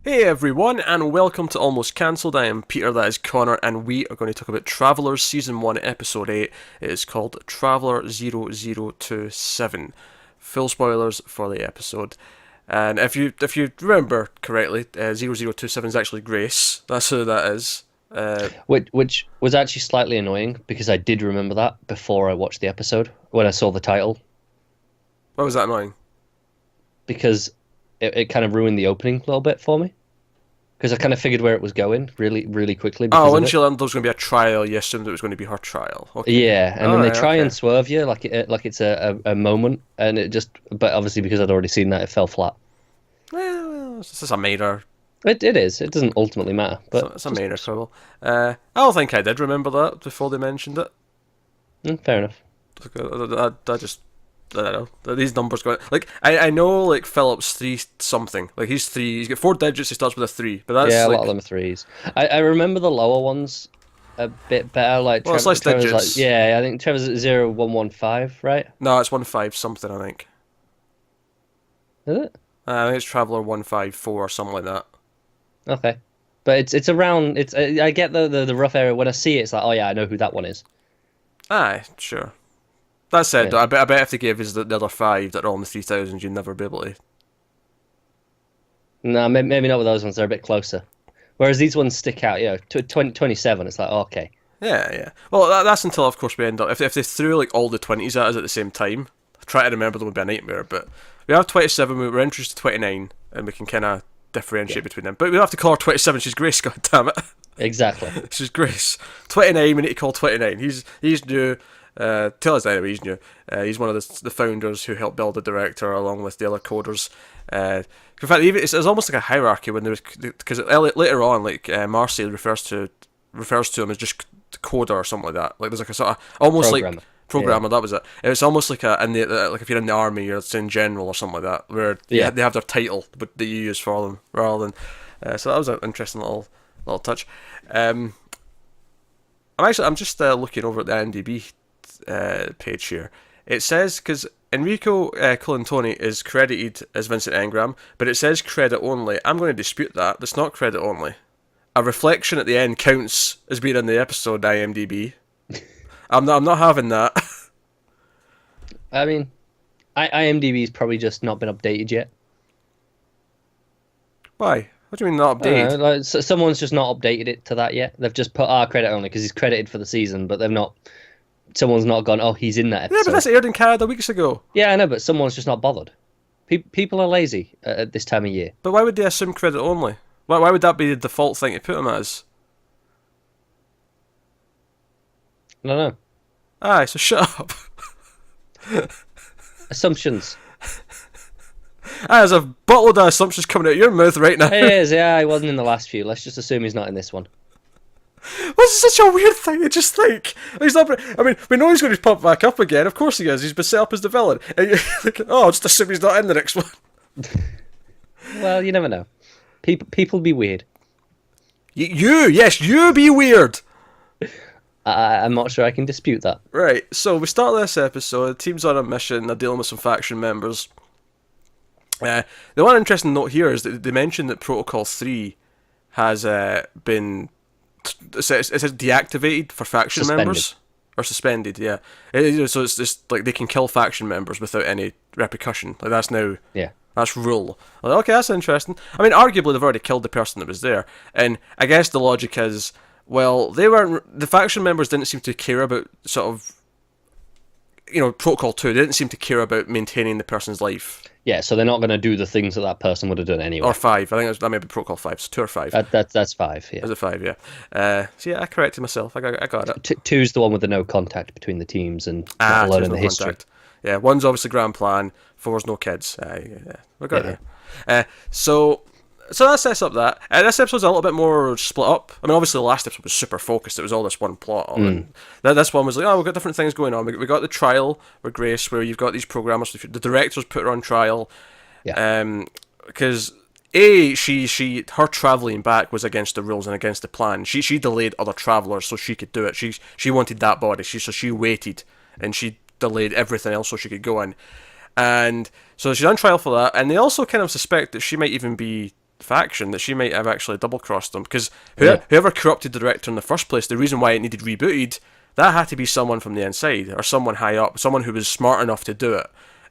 Hey everyone, and welcome to Almost Cancelled. I am Peter, that is Connor, and we are going to talk about Travelers Season 1, Episode 8. It is called Traveller 0027. Full spoilers for the episode. And if you remember correctly, 0027 is actually Grace. That's who that is. Which was actually slightly annoying because I did remember that before I watched the episode when I saw the title What was that annoying? because it kind of ruined the opening a little bit for me because I kind of figured where it was going really really quickly Oh, because of when it. she learned there was going to be a trial, you assumed it was going to be her trial. Okay. Yeah, and then they Alright, try and okay. swerve you like it's a moment, and it just but obviously because I'd already seen that it fell flat. Well, this is a minor. It is. It doesn't ultimately matter, but It's a just minor quibble. I don't think I did remember that before they mentioned it. fair enough. I just I don't know. These numbers go like I know like Philip's three something. Like he's three. He's got four digits. He starts with a three. But that's Yeah, a lot of like them are threes. I remember the lower ones a bit better. Like well, it's less Trevor's like digits. yeah, I think Trevor's at 0115, right? No, it's 1 5 something. I think. Is it? I think it's Traveller 1 5 4 or something like that. Okay. But it's around it's I get the rough area when I see it it's like oh yeah I know who that one is. Aye, sure. That said, Yeah. though, I bet if they gave us the other five that are all in the 3000s, you'd never be able to. No, maybe not with those ones. They're a bit closer. Whereas these ones stick out. You know, 27. It's like oh, okay. Yeah, yeah. Well, that's until of course we end up if they threw like all the 20s at us at the same time. Try to remember them would be a nightmare, but we have 27. We're introduced to 29, and we can kind of Yeah. differentiate between them. But we have to call her 27. She's Grace. God damn it. Exactly. She's Grace. 29. We need to call 29. He's new. Tell us anyway. He's new. He's one of the founders who helped build the director along with the other coders. In fact, even it's almost like a hierarchy when there was because later on, like Marcy refers to him as just coder or something like that. Like there's like a sort of almost like Programmer. Yeah. programmer. That was it. It's almost like a in the like if you're in the army or it's in general or something like that, where Yeah. they have their title but that you use for them rather than. So that was an interesting little touch. Um, I'm just looking over at the IMDb page here. It says because Enrico Colantoni is credited as Vincent Engram, but it says credit only. I'm going to dispute that. That's not credit only. A reflection at the end counts as being in the episode IMDb. I'm not having that. I mean, IMDb's probably just not been updated yet. Why? What do you mean not I don't updated? know. Like someone's just not updated it to that yet. They've just put our credit only because he's credited for the season, but they've not. Someone's not gone. Oh, he's in that Yeah, but episode. that's aired in Canada weeks ago. Yeah, I know, but someone's just not bothered. People are lazy at this time of year. But why would they assume credit only? Why would that be the default thing to put him as? I don't know. Aye, so shut up. Assumptions. Aye, there's a buttload of assumptions coming out of your mouth right now. It is, yeah, he wasn't in the last few. Let's just assume he's not in this one. What's such a weird thing to just think? He's not. I mean, we know he's going to pop back up again. Of course he is. He's been set up as the villain. And you're like, oh, I'll just assume he's not in the next one. Well, you never know. People be weird. Yes, you be weird. I'm not sure I can dispute that. Right. So we start this episode. The team's on a mission. They're dealing with some faction members. The one interesting note here is that they mentioned that Protocol 3 has been it says deactivated for faction Suspended. members or suspended. Yeah, so it's just like they can kill faction members without any repercussion. Like Yeah. that's rule. Like, okay, that's interesting. I mean, arguably they've already killed the person that was there, and I guess the logic is well they weren't the faction members didn't seem to care about sort of Protocol 2. They didn't seem to care about maintaining the person's life. Yeah, so they're not going to do the things that that person would have done Or anyway. 5. I think that may be Protocol 5. So 2 or 5. That's five. Yeah. Is it 5? Yeah. So yeah, I corrected myself. I got it. Two's the one with the no contact between the teams and not Two's learning no the history. contact. Yeah, one's obviously grand plan. Four's no kids. Yeah, we got Yeah. it there. So that sets up that. This episode's a little bit more split up. I mean, obviously the last episode was super focused. It was all this one plot. And this one was like, oh, we've got different things going on. We got the trial with Grace, where you've got these programmers. The directors put her on trial. Yeah. Because her traveling back was against the rules and against the plan. She delayed other travelers so she could do it. She wanted that body. So she waited and she delayed everything else so she could go in. And so she's on trial for that. And they also kind of suspect that she might even be faction, that she might have actually double crossed them, because Yeah. whoever corrupted the director in the first place, the reason why it needed rebooted, that had to be someone from the inside or someone high up, someone who was smart enough to do it.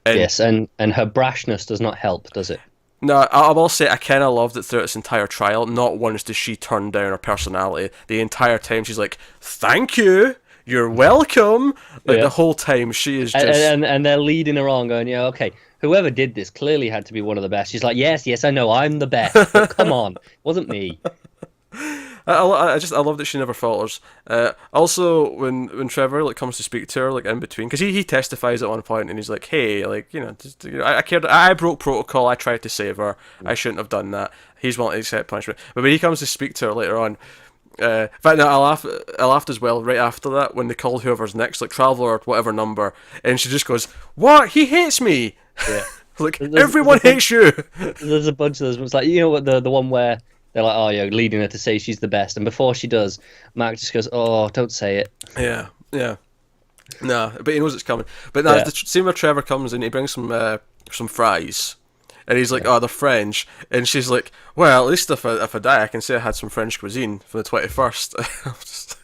And Yes, and her brashness does not help, does it? no, I will say I kind of loved it throughout this entire trial. Not once does she turn down her personality. The entire time she's like, "Thank you, you're welcome." Like Yeah. the whole time she is just. And they're leading her on, going, yeah, okay, whoever did this clearly had to be one of the best. She's like, yes, I know, I'm the best. But come on, it wasn't me. I love that she never falters. Also, when Trevor like comes to speak to her like in between, because he testifies at one point and he's like, "Hey, like I cared. I broke protocol. I tried to save her. I shouldn't have done that." He's willing to accept punishment. But when he comes to speak to her later on, in fact, no, I laughed as well right after that when they called whoever's next, like Traveler or whatever number, and she just goes, "What? He hates me." Yeah. Like everyone hates you. There's a bunch of those. It's like, you know what, the one where they're like, oh, yeah, leading her to say she's the best. And before she does, Mark just goes, oh, don't say it. Yeah. Nah, but he knows it's coming. But no, Yeah. the scene where Trevor comes in, he brings some fries, and he's like, "Oh, they're French," and she's like, "Well, at least if I die, I can say I had some French cuisine from the 21st."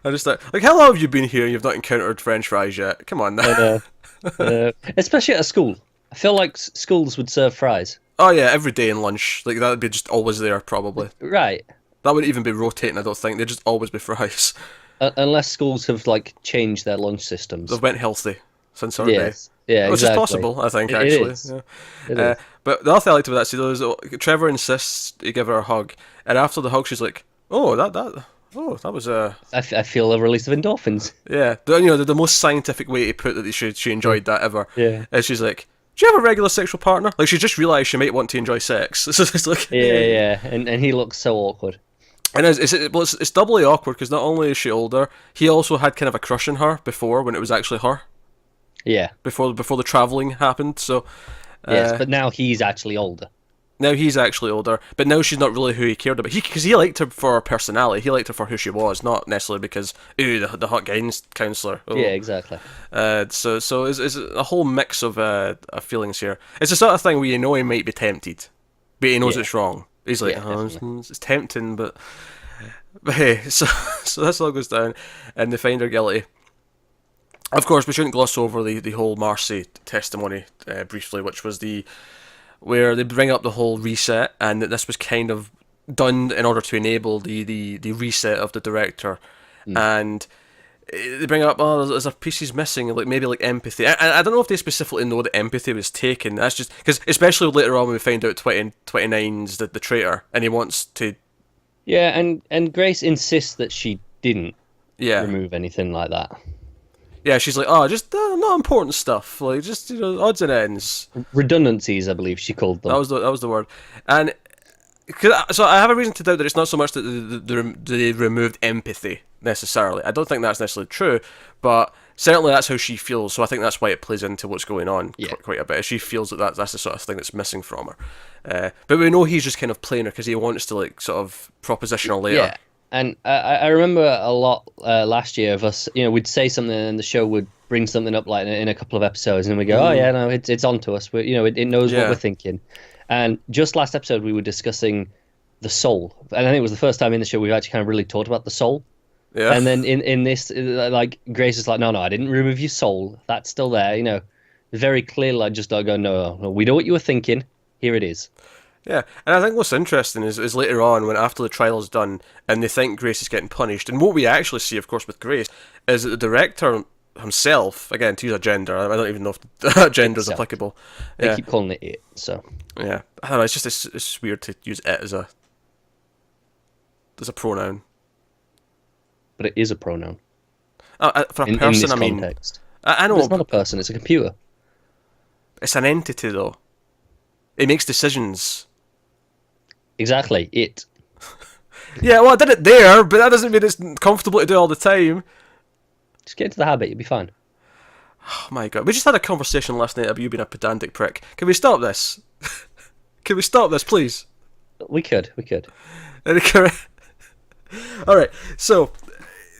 I just like, how long have you been here and you've not encountered French fries yet? Come on now. Especially at a school. I feel like schools would serve fries. Oh yeah, every day in lunch, like that would be just always there probably. Right. That wouldn't even be rotating. I don't think they'd just always be fries. Unless schools have, like, changed their lunch systems. They've went healthy since our day. Yes. Yeah, Which exactly. is possible, I think, It actually. is. Yeah. It is. But the other thing I liked about that scene though is Trevor insists to give her a hug, and after the hug, she's like, "Oh, that was a I feel a release of endorphins. yeah." The most scientific way to put that she enjoyed that ever. Yeah. And she's like, "Do you have a regular sexual partner?" Like she just realised she might want to enjoy sex. So it's like Yeah. And he looks so awkward. And it's doubly awkward because not only is she older, he also had kind of a crush on her before when it was actually her. Yeah. Before the travelling happened, so Yes, but now he's actually older. now he's actually older, but now she's not really who he cared about. Because he liked her for her personality, he liked her for who she was, not necessarily because the hot guidance counselor. Oh. Yeah, exactly. So it's a whole mix of feelings here. It's the sort of thing where you know he might be tempted, but he knows Yeah. it's wrong. He's like, Yeah, oh, definitely. it's tempting, but hey, so this all goes down, and they find her guilty. Of course, we shouldn't gloss over the whole Marcy testimony briefly, which was where they bring up the whole reset, and that this was kind of done in order to enable the reset of the director, and they bring up, oh, there's a pieces missing, like maybe like empathy. I don't know if they specifically know that empathy was taken. That's just because, especially later on when we find out 29's the traitor, and he wants to, Yeah, and Grace insists that she didn't yeah, remove anything like that. yeah. She's like, oh, just not important stuff, like just odds and ends. Redundancies, I believe she called them. That was the word, and so I have a reason to doubt that it's not so much that they removed empathy necessarily. I don't think that's necessarily true, but certainly that's how she feels. So I think that's why it plays into what's going on quite a bit. She feels that's the sort of thing that's missing from her. But we know he's just kind of playing her because he wants to like sort of proposition her later. Yeah, and I remember a lot last year of us, we'd say something and the show would bring something up like in a couple of episodes, and we go, oh yeah, no, it's onto us. But it knows what we're thinking. And just last episode we were discussing the soul, and I think it was the first time in the show we've actually kind of really talked about the soul. Yeah. And then in this, like, Grace is like, no, I didn't remove your soul. That's still there. Very clearly, I just don't go, no, we know what you were thinking. Here it is. Yeah, and I think what's interesting is later on, when after the trial is done, and they think Grace is getting punished, and what we actually see, of course, with Grace, is that the director himself, again, to use a gender, I don't even know if that gender is applicable. They keep calling it, so. Yeah, I don't know, it's weird to use it as a pronoun. But it is a pronoun. For a in person, this I mean, context. I know, But it's not a person, it's a computer. it's an entity though. It makes decisions. Exactly, it. Yeah, well, I did it there, but that doesn't mean it's comfortable to do all the time. Just get into the habit, you'll be fine. Oh my god, we just had a conversation last night about you being a pedantic prick. Can we stop this? Can we stop this, please? We could. Alright, so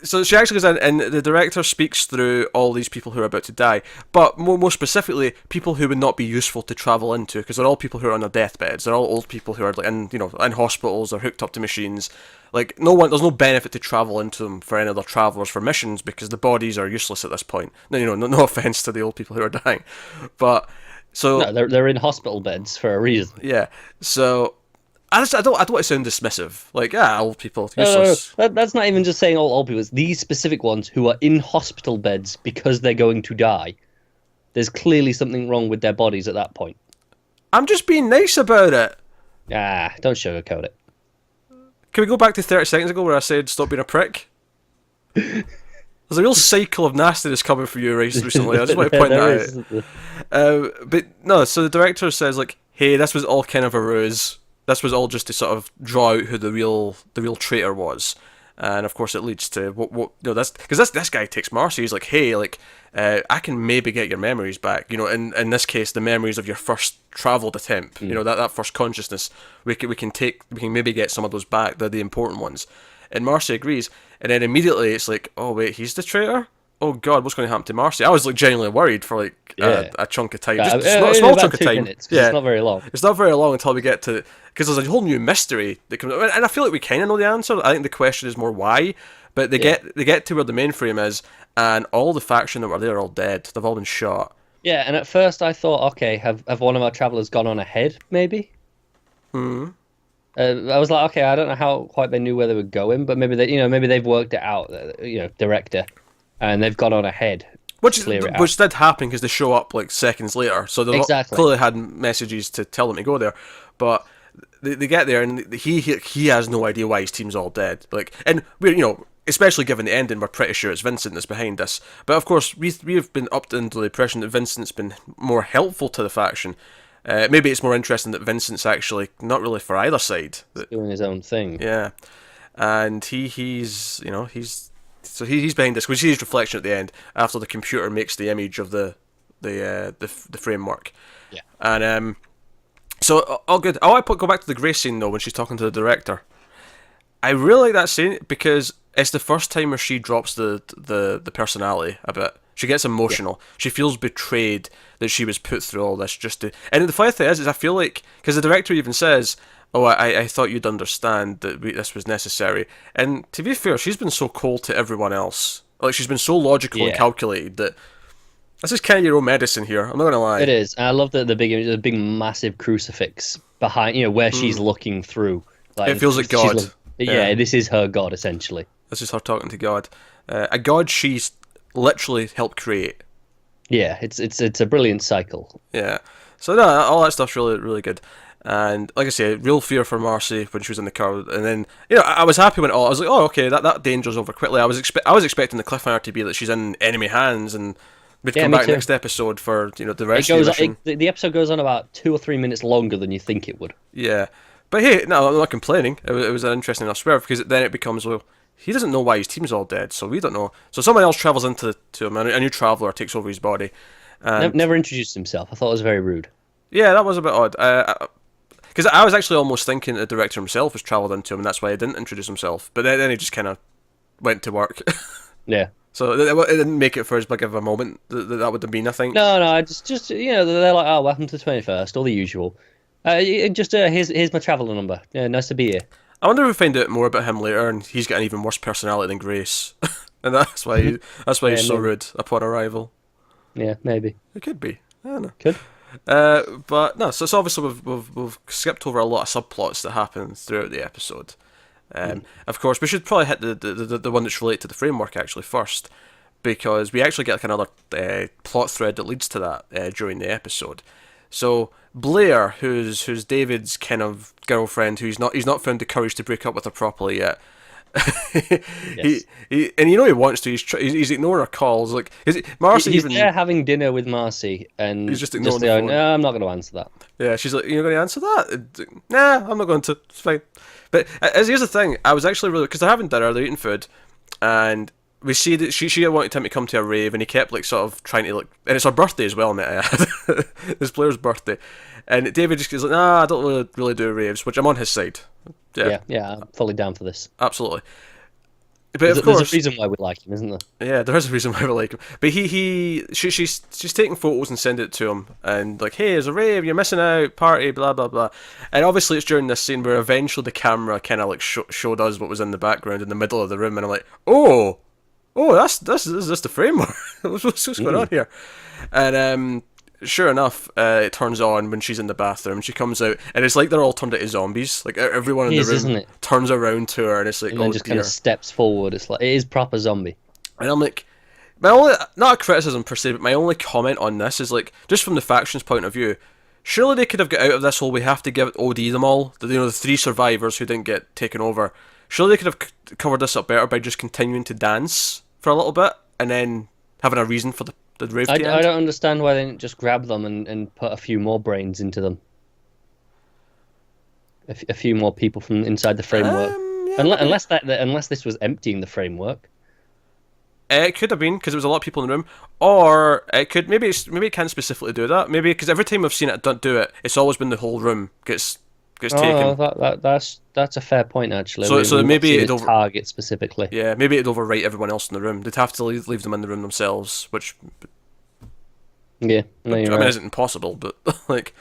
So she actually goes in, and the director speaks through all these people who are about to die, but more specifically, people who would not be useful to travel into, because they're all people who are on their deathbeds. They're all old people who are like in hospitals or hooked up to machines. Like there's no benefit to travel into them for any other travelers for missions because the bodies are useless at this point. No offense to the old people who are dying, but so no, they're in hospital beds for a reason. Yeah, so. I don't want to sound dismissive. Like, old people, useless. No. That's not even just saying all old people. It's these specific ones who are in hospital beds because they're going to die. There's clearly something wrong with their bodies at that point. I'm just being nice about it. Don't sugarcoat it. Can we go back to 30 seconds ago where I said stop being a prick? There's a real cycle of nastiness coming from you recently. I just want to point that out. But no, so the director says like, hey, this was all kind of a ruse. This was all just to sort of draw out who the real traitor was, and of course it leads to that's because this guy takes Marcy. He's like, hey, like I can maybe get your memories back. In this case, the memories of your first travelled attempt. That first consciousness. We can maybe get some of those back. They're the important ones. And Marcy agrees, and then immediately it's like, oh wait, he's the traitor. Oh God, what's going to happen to Marcy? I was like genuinely worried for like a chunk of time, just a small chunk of time. Minutes, it's not very long. It's not very long until we get to because there's a whole new mystery that comes, and I feel like we kind of know the answer. I think the question is more why, but they get to where the mainframe is, and all the faction that were there are all dead. They've all been shot. Yeah, and at first I thought, okay, have one of our travelers gone on ahead, maybe? Hmm. I was like, okay, I don't know how quite they knew where they were going, but maybe maybe they've worked it out. Director. And they've gone on ahead. Which did happen because they show up like seconds later. So they clearly had messages to tell them to go there. But they get there and he has no idea why his team's all dead. Like, and we're especially given the ending, we're pretty sure it's Vincent that's behind this. But of course, we've been up into the impression that Vincent's been more helpful to the faction. Maybe it's more interesting that Vincent's actually not really for either side. Doing his own thing. Yeah, and he's So he's behind this. We see his reflection at the end after the computer makes the image of the framework. Yeah. And so all good. I want to go back to the Grace scene though when she's talking to the director. I really like that scene because it's the first time where she drops the personality a bit. She gets emotional. Yeah. She feels betrayed that she was put through all this just to. And the funny thing is I feel like because the director even says, oh, I thought you'd understand that this was necessary. And to be fair, she's been so cold to everyone else. Like, she's been so logical and calculated that this is kind of your own medicine here. I'm not going to lie. It is. And I love the big massive crucifix behind, where she's looking through. Like, it feels like God. This is her God, essentially. This is her talking to God. A God she's literally helped create. Yeah, it's a brilliant cycle. Yeah. So, no, all that stuff's really, really good. And like I say, real fear for Marcy when she was in the car, and then I was happy when I was like, oh, okay, that danger's over quickly. I was expecting the cliffhanger to be that she's in enemy hands, and we'd come back next episode for the rest of the mission. The episode goes on about 2 or 3 minutes longer than you think it would. Yeah, but hey, no, I'm not complaining. It was an interesting enough swerve because then it becomes he doesn't know why his team's all dead, so we don't know. So someone else travels into him, a new traveller takes over his body. And never introduced himself. I thought it was very rude. Yeah, that was a bit odd. Because I was actually almost thinking the director himself has travelled into him, and that's why he didn't introduce himself. But then he just kind of went to work. Yeah. So it didn't make it for as big of a moment that would have been, I think. No, just they're like, oh, welcome to the 21st, all the usual. Here's my traveller number. Yeah, nice to be here. I wonder if we find out more about him later, and he's got an even worse personality than Grace, and that's why he's so rude upon arrival. Yeah, maybe. It could be. I don't know. Could. But no, so it's obviously we've skipped over a lot of subplots that happen throughout the episode. Of course, we should probably hit the one that's related to the framework actually first, because we actually get like another plot thread that leads to that during the episode. So Blair, who's David's kind of girlfriend, he's not found the courage to break up with her properly yet. Yes. he he wants to. He's ignoring her calls. Like Marcy, he's there having dinner with Marcy, and he's just ignoring the phone. No, I'm not going to answer that. Yeah, she's like, you're going to answer that? Nah, I'm not going to. It's fine. But here's the thing. I was actually really because they're having dinner, they're eating food, and we see that she wanted him to come to a rave, and he kept like sort of trying to and it's her birthday as well, mate. It's Blair's birthday, and David just goes like, nah, I don't really do raves, which I'm on his side. Yeah, I'm fully down for this. Absolutely. But of There's course, a reason why we like him, isn't there? yeah, there is a reason why we like him. But she's taking photos and sending it to him, and like, hey, there's a rave, you're missing out, party, blah blah blah. And obviously, it's during this scene where eventually the camera kind of like showed us what was in the background in the middle of the room, and I'm like, oh, this is the framework. what's going on here? And sure enough, it turns on when she's in the bathroom. She comes out, and it's like they're all turned into zombies. Like everyone in the room isn't it? turns around to her, and it's like, And then just kind of steps forward. It's like, it is proper zombie. And I'm like, my only, not a criticism per se, but my only comment on this is like, just from the faction's point of view, surely they could have got out of this whole we have to give OD them all, the 3 survivors who didn't get taken over. Surely they could have covered this up better by just continuing to dance for a little bit and then having a reason for the rave to end. I don't understand why they didn't just grab them and put a few more brains into them. A few more people from inside the framework. Yeah, unless this was emptying the framework. It could have been because there was a lot of people in the room, or it could maybe it can specifically do that. Maybe because every time I've seen it do it, it's always been the whole room gets taken. That's a fair point actually. So maybe it'd target specifically. Yeah, maybe it'd overwrite everyone else in the room. They'd have to leave them in the room themselves, which yeah, no, I mean right. isn't impossible, but like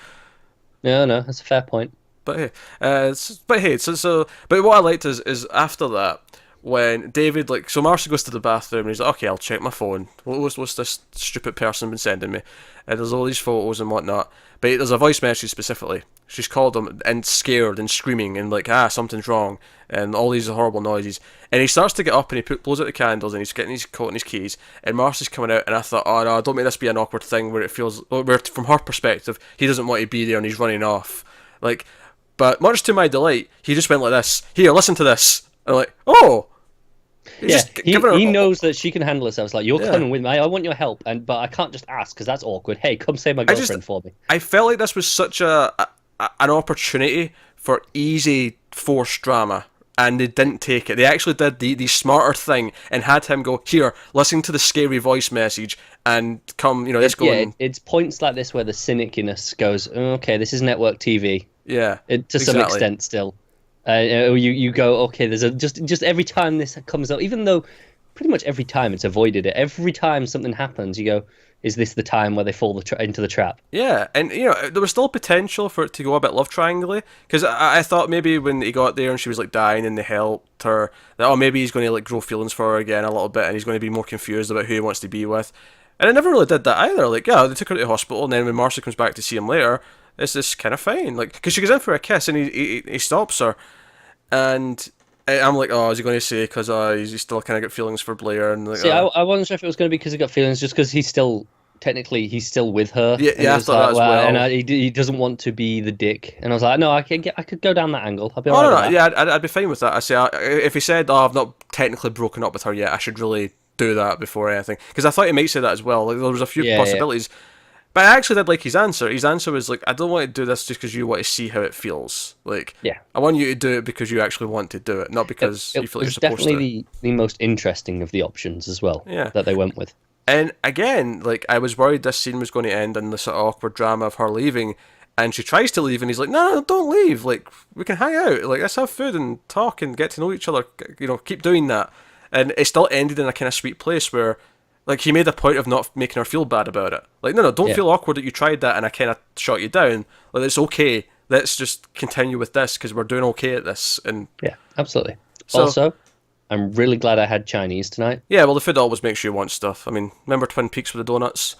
no, that's a fair point. But but what I liked is after that, when David, like, so Marcy goes to the bathroom and he's like, okay, I'll check my phone. What's this stupid person been sending me? And there's all these photos and whatnot. But there's a voice message specifically. She's called him and scared and screaming and like, something's wrong and all these horrible noises. And he starts to get up and he blows out the candles and he's getting his coat and his keys. And Marcy's coming out and I thought, oh no, don't make this be an awkward thing where it feels, where from her perspective, he doesn't want to be there and he's running off. Like, but much to my delight, he just went like this. Here, listen to this. And I'm like, oh. He knows that she can handle herself. It's like, you're coming with me. I want your help, but I can't just ask because that's awkward. Hey, come save my girlfriend for me. I felt like this was such an opportunity for easy forced drama, and they didn't take it. They actually did the smarter thing and had him go, here, listen to the scary voice message and come, let's go. It's points like this where the cynicness goes, okay, this is network TV. Yeah, to some extent still. You go, okay, there's just every time this comes up, even though pretty much every time it's avoided it, every time something happens, you go, is this the time where they fall into the trap? Yeah, and there was still potential for it to go a bit love triangle-y, because I thought maybe when he got there and she was like dying and they helped her, that maybe he's going to like grow feelings for her again a little bit and he's going to be more confused about who he wants to be with. And it never really did that either. Like, yeah, they took her to the hospital and then when Marcy comes back to see him later, it's just kind of fine. Like, because she goes in for a kiss and he stops her. And I'm like, oh, is he going to say because he's still kind of got feelings for Blair? And like, see, I wasn't sure if it was going to be because he got feelings, just because he's still with her. Yeah, I thought that as well. And he doesn't want to be the dick. And I was like, no, I could go down that angle. I'll be alright. With that. Yeah, I'd be fine with that. I say, if he said, I've not technically broken up with her yet, I should really do that before anything, because I thought he might say that as well. Like, there was a few possibilities. Yeah. But I actually did like his answer. His answer was like, I don't want to do this just because you want to see how it feels. Like, I want you to do it because you actually want to do it, not because you feel like you're supposed to. It's definitely the most interesting of the options as well that they went with. And again, like, I was worried this scene was going to end in the sort of awkward drama of her leaving, and she tries to leave, and he's like, no, don't leave. Like, we can hang out. Like, let's have food and talk and get to know each other. Keep doing that. And it still ended in a kind of sweet place where, like, he made a point of not making her feel bad about it. Like, no, don't feel awkward that you tried that and I kind of shot you down. Like, it's okay. Let's just continue with this because we're doing okay at this. And yeah, absolutely. So, also, I'm really glad I had Chinese tonight. Yeah, well, the food always makes you want stuff. I mean, remember Twin Peaks with the donuts?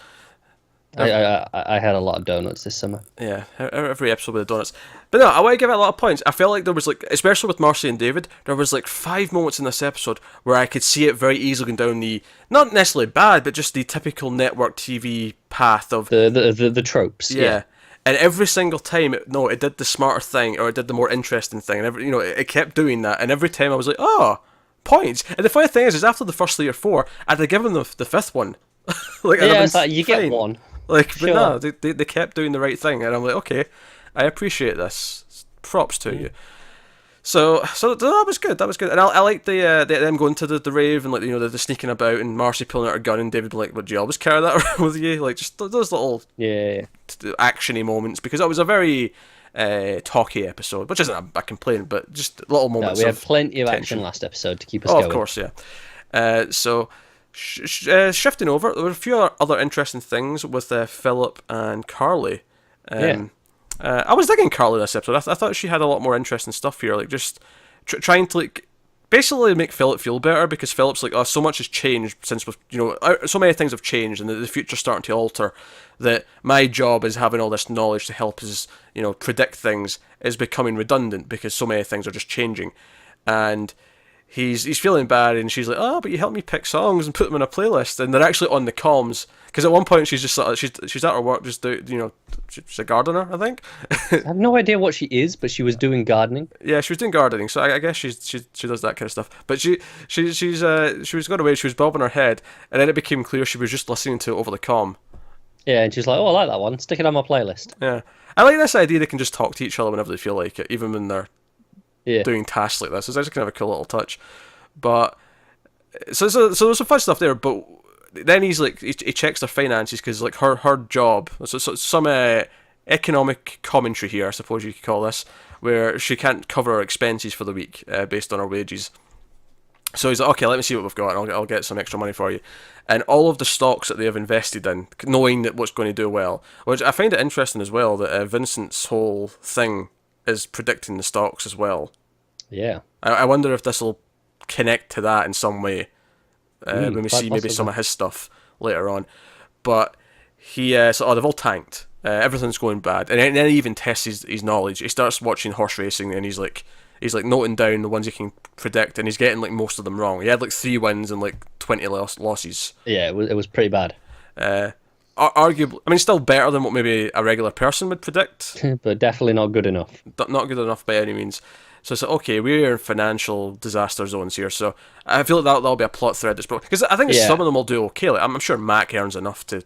I had a lot of donuts this summer. Yeah, every episode with the donuts. But no, I want to give it a lot of points. I felt like there was, like, especially with Marcy and David, there was like 5 moments in this episode where I could see it very easily going down the, not necessarily bad, but just the typical network TV path of the tropes. Yeah. And every single time, it did the smarter thing or it did the more interesting thing, and it kept doing that. And every time I was like, oh, points. And the funny thing is after the first 3 or 4, I'd have given them the 5th one. Like, it's like you get one. Like, but no, they kept doing the right thing, and I'm like, okay, I appreciate this. Props to you. So that was good. That was good, and I like them going to the rave and like the sneaking about and Marcy pulling out her gun and David being like, "Would you always carry that around with you?" Like just those little actiony moments, because it was a very talky episode, which isn't a complaint, but just little moments. We had plenty of tension. action last episode to keep us going. Of course, yeah. So shifting over, there were a few other interesting things with Philip and Carly. I was digging Carly this episode. I thought she had a lot more interesting stuff here, like just trying to like basically make Philip feel better, because Philip's like, oh, so much has changed since so many things have changed and the future's starting to alter, that my job is having all this knowledge to help us predict things is becoming redundant because so many things are just changing. And he's feeling bad, and she's like, oh, but you helped me pick songs and put them in a playlist, and they're actually on the comms, because at one point she's just sort of, she's at her work just she's a gardener, I think. I have no idea what she is, but she was doing gardening. Yeah, she was doing gardening, so I guess she does that kind of stuff. But she was going away, she was bobbing her head, and then it became clear she was just listening to it over the comm. Yeah, and she's like, oh, I like that one, stick it on my playlist. Yeah, I like this idea they can just talk to each other whenever they feel like it, even when they're doing tasks like this. It's actually kind of a cool little touch. But so there's some fun stuff there. But then he's like, he checks their finances, because like her job. So some economic commentary here, I suppose you could call this, where she can't cover her expenses for the week based on her wages. So he's like, okay, let me see what we've got, and I'll get some extra money for you. And all of the stocks that they have invested in, knowing that what's going to do well, which I find it interesting as well, that Vincent's whole thing is predicting the stocks as well. Yeah. I wonder if this will connect to that in some way when we see maybe possible. some of his stuff later on. But they've all tanked. Everything's going bad. And then he even tests his knowledge. He starts watching horse racing, and he's like noting down the ones he can predict, and he's getting like most of them wrong. He had like 3 wins and like 20 losses. Yeah, it was pretty bad. Arguably, I mean, still better than what maybe a regular person would predict. But definitely not good enough. Not good enough by any means. So it's like, okay, we're in financial disaster zones here, so I feel like that'll be a plot thread that's broken. Because I think some of them will do okay. Like, I'm sure Mac earns enough to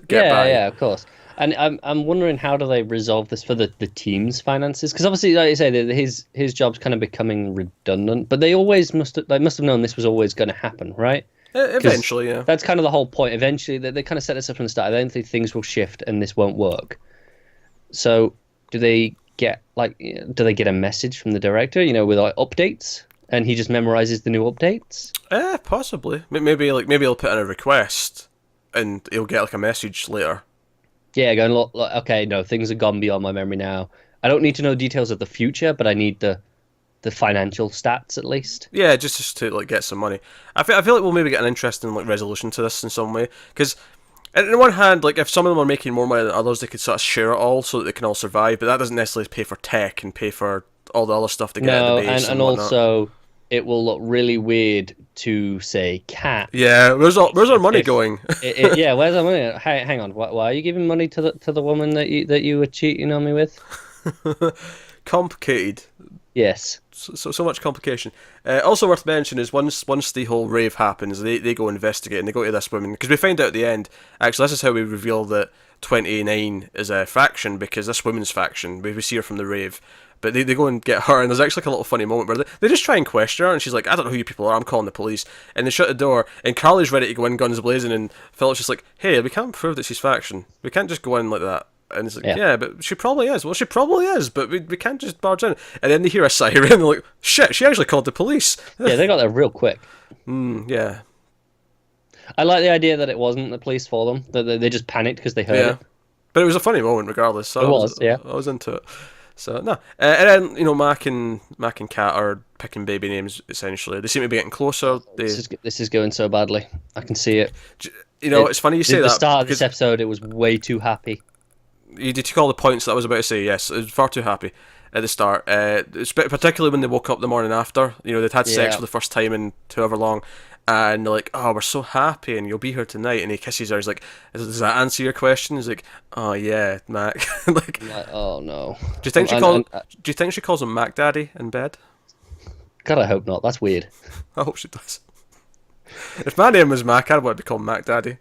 get by. Yeah, of course. And I'm wondering, how do they resolve this for the team's finances? Because obviously, like you say, his job's kind of becoming redundant. But they always must have known this was always going to happen, right? Eventually, yeah. That's kind of the whole point. Eventually, they kind of set this up from the start. I don't think things will shift and this won't work. So, do they get a message from the director, with like updates, and he just memorizes the new updates? Possibly. Maybe he'll put in a request, and he'll get like a message later. Yeah, going, look, okay, no, things have gone beyond my memory now. I don't need to know details of the future, but I need the financial stats at least. Yeah, just to like get some money. I feel like we'll maybe get an interesting like resolution to this in some way, because on the one hand, like if some of them are making more money than others, they could sort of share it all so that they can all survive. But that doesn't necessarily pay for tech and pay for all the other stuff to get at the base. and also it will look really weird to say Kat. Yeah, where's our money going? Yeah, where's our money? Hang on, why are you giving money to the woman that you were cheating on me with? Complicated. Yes. So much complication. Also worth mentioning is once the whole rave happens, they go investigate, and they go to this woman, because we find out at the end, actually this is how we reveal that 29 is a faction, because this woman's faction, we see her from the rave, but they go and get her, and there's actually like a little funny moment where they just try and question her, and she's like, I don't know who you people are, I'm calling the police, and they shut the door, and Carly's ready to go in guns blazing, and Philip's just like, hey, we can't prove that she's faction, we can't just go in like that. And it's like, yeah, but she probably is. Well, she probably is, but we can't just barge in. And then they hear a siren, and they're like, shit, she actually called the police. Yeah, they got there real quick. Yeah. I like the idea that it wasn't the police for them, that they just panicked because they heard it. But it was a funny moment regardless. So I was into it. So, no. And then, Mac and Kat are picking baby names, essentially. They seem to be getting closer. This is going so badly. I can see it. It's funny you say that. At the start of this episode, it was way too happy. You did call the points that I was about to say. Yes, it was far too happy at the start. Particularly when they woke up the morning after. They'd had sex for the first time in however long, and they're like, "Oh, we're so happy, and you'll be here tonight." And he kisses her. He's like, "Does that answer your question?" He's like, "Oh yeah, Mac." like, oh no. Do you think she calls him Mac Daddy in bed? God, I hope not. That's weird. I hope she does. If my name was Mac, I'd want to be called Mac Daddy.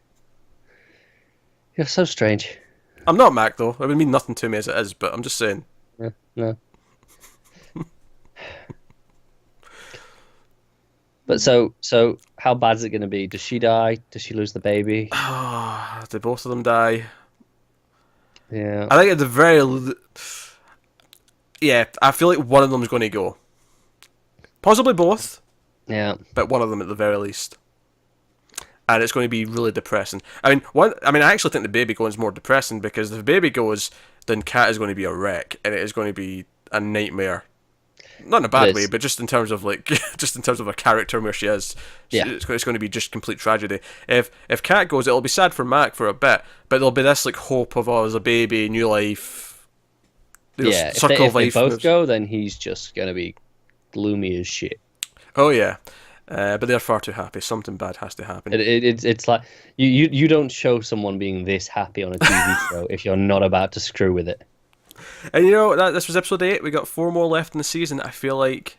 You're so strange. I'm not Mac though. It would mean nothing to me as it is, but I'm just saying. No. But so how bad is it going to be? Does she die? Does she lose the baby? Did both of them die? Yeah. I think at the yeah, I feel like one of them is going to go. Possibly both. Yeah. But one of them at the very least. And it's going to be really depressing. I actually think the baby going is more depressing, because if the baby goes, then Kat is going to be a wreck, and it is going to be a nightmare. Not in a bad way, but just in terms of just in terms of her character and where she is. Yeah. It's going to be just complete tragedy. If Kat goes, it'll be sad for Mac for a bit, but there'll be this hope of, as a baby, new life. Yeah. If they both go, then he's just going to be gloomy as shit. Oh yeah. But they're far too happy. Something bad has to happen. It's like you don't show someone being this happy on a TV show if you're not about to screw with it. And this was episode 8. We got 4 more left in the season. I feel like,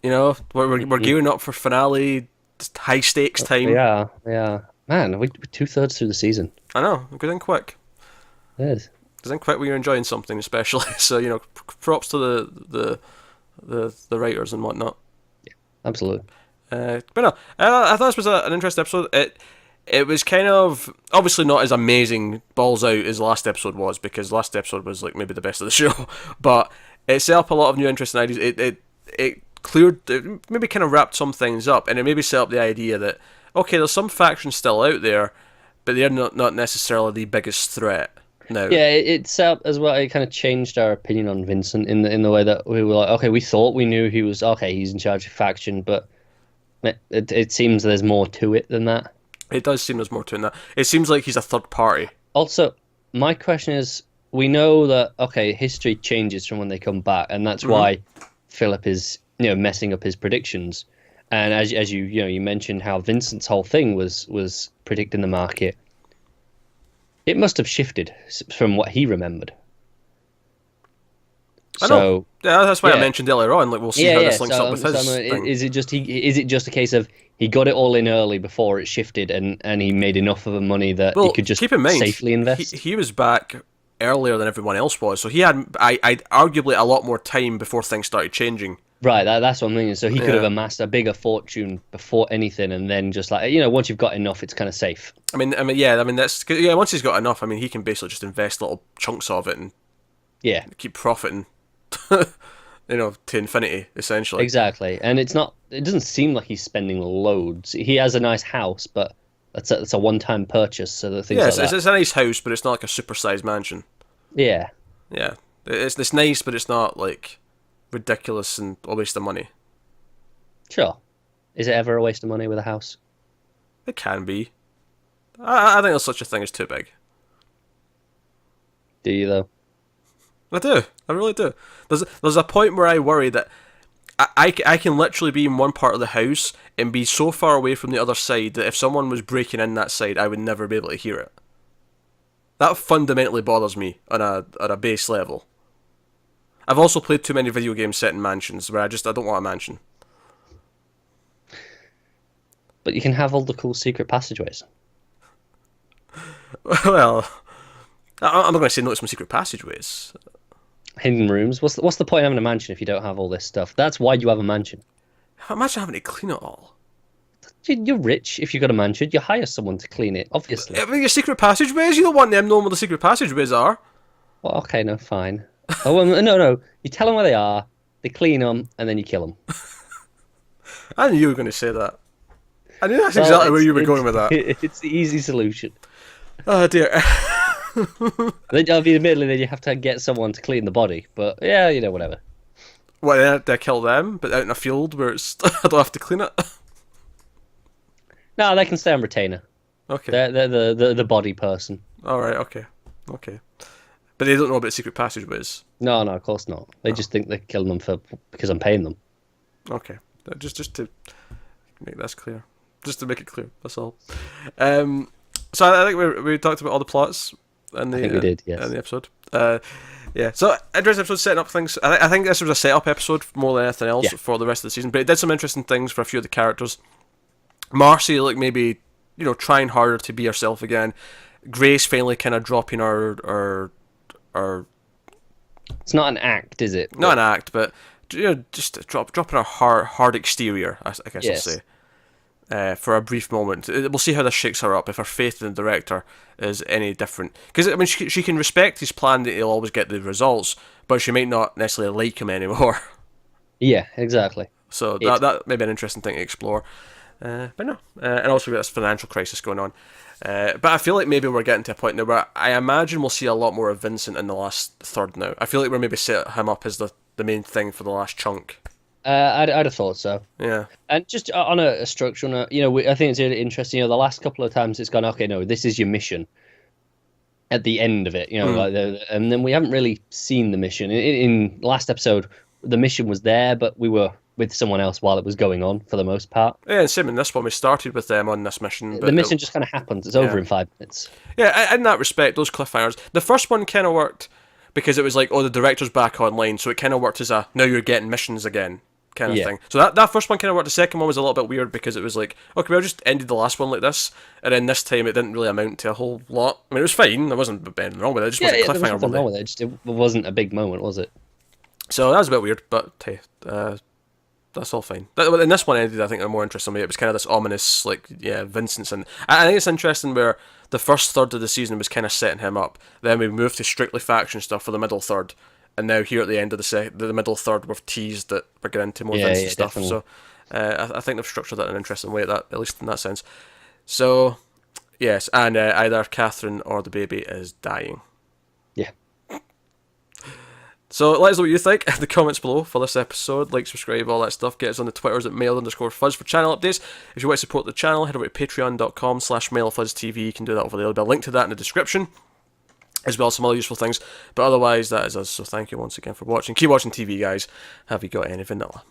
we're gearing up for finale, high stakes time. Yeah. Man, we're 2/3 through the season. I know. It goes in quick. It is. It goes in quick when you're enjoying something, especially. So props to the writers and whatnot. Absolutely. But no, I thought this was an interesting episode. It was kind of obviously not as amazing balls out as last episode was, because last episode was maybe the best of the show, but it set up a lot of new interesting ideas. It cleared, it maybe kind of wrapped some things up, and it maybe set up the idea that okay, there's some factions still out there, but they're not necessarily the biggest threat now. Yeah, it set up as well. It kind of changed our opinion on Vincent in the way that we were like, okay, we thought we knew he was he's in charge of faction, but it seems there's more to it than that. It does seem there's more to it than that. It seems like he's a third party. Also, my question is, we know that history changes from when they come back, and that's why Philip is messing up his predictions. And as you mentioned how Vincent's whole thing was predicting the market. It must have shifted from what he remembered. I know. Yeah, that's why I mentioned earlier on. We'll see how this links up with his thing. Is it just a case of he got it all in early before it shifted, and he made enough of the money that he could just keep in mind, safely invest? He was back earlier than everyone else was, so he had arguably a lot more time before things started changing. Right, that's what I'm thinking. So he could have amassed a bigger fortune before anything, and then just once you've got enough, it's kind of safe. Once he's got enough, he can basically just invest little chunks of it and keep profiting, to infinity, essentially. Exactly, and it doesn't seem like he's spending loads. He has a nice house, but that's a one-time purchase, so the things it's a nice house, but it's not like a supersized mansion. Yeah. Yeah, it's nice, but it's not ridiculous and a waste of money. Sure. Is it ever a waste of money with a house? It can be. I think there's such a thing as too big. Do you, though? I do. I really do. There's a point where I worry that I can literally be in one part of the house and be so far away from the other side that if someone was breaking in that side, I would never be able to hear it. That fundamentally bothers me on a base level. I've also played too many video games set in mansions where I don't want a mansion. But you can have all the cool secret passageways. Well, I'm not going to say no to some secret passageways. Hidden rooms. What's the point of having a mansion if you don't have all this stuff? That's why you have a mansion. Imagine having to clean it all. You're rich if you've got a mansion. You hire someone to clean it, obviously. Your secret passageways, you don't want them knowing where the secret passageways are. Well, okay, no, fine. Oh, well, no. You tell them where they are, they clean them, and then you kill them. I knew you were going to say that. I knew that's exactly where you were going with that. It's the easy solution. Oh, dear. Admittedly, then you have to get someone to clean the body, but yeah, whatever. What, do I kill them, but out in a field where I don't have to clean it? No, they can stay on retainer. Okay. They're the body person. Alright, okay. But they don't know about secret passageways. No, of course not. They just think they're killing them because I'm paying them. Okay. Just to make this clear. Just to make it clear, that's all. So I think we talked about all the plots in the, I think we did, yes. in the episode. Yeah, so interesting episode setting up things. I think this was a setup episode more than anything else for the rest of the season, but it did some interesting things for a few of the characters. Marcy, maybe, trying harder to be herself again. Grace finally kind of dropping her... It's not an act, is it? Not an act, but just dropping a hard exterior, I guess Yes. I'll say, for a brief moment. We'll see how this shakes her up, if her faith in the director is any different. Because, I mean, she can respect his plan that he'll always get the results, but she might not necessarily like him anymore. Yeah, exactly. So that may be an interesting thing to explore. But no. And also, we've got this financial crisis going on. But I feel like maybe we're getting to a point now where I imagine we'll see a lot more of Vincent in the last third now. I feel like we're maybe set him up as the main thing for the last chunk. I'd have thought so. Yeah. And just on a structure, I think it's really interesting. The last couple of times it's gone, okay, no, this is your mission. At the end of it, and then we haven't really seen the mission. In last episode, the mission was there, but we were with someone else while it was going on for the most part. Yeah, and same in this one. We started with them on this mission. But the mission just kind of happens. It's over in 5 minutes. Yeah, in that respect, those cliffhangers. The first one kind of worked because it was like, the director's back online, so it kind of worked as a, now you're getting missions again kind of thing. So that first one kind of worked. The second one was a little bit weird because it was like, okay, we just ended the last one like this, and then this time it didn't really amount to a whole lot. I mean, it was fine. There wasn't anything wrong with it. It just wasn't a cliffhanger. There was nothing wrong with it. It wasn't a big moment, was it? So that was a bit weird, but hey, that's all fine. And this one ended, I think, in a more interesting way. It was kind of this ominous, Vincent's, and I think it's interesting where the first third of the season was kind of setting him up. Then we moved to strictly faction stuff for the middle third, and now here at the end of the middle third, we've teased that we're getting into more Vincent stuff. Definitely. So I think they've structured that in an interesting way, at least in that sense. So yes, and either Catherine or the baby is dying. Yeah. So let us know what you think in the comments below for this episode. Like, subscribe, all that stuff. Get us on the Twitters at mail_fuzz for channel updates. If you want to support the channel, head over to patreon.com/mailfuzztv. You can do that over there. There'll be a link to that in the description, as well as some other useful things. But otherwise, that is us. So thank you once again for watching. Keep watching TV, guys. Have you got any vanilla?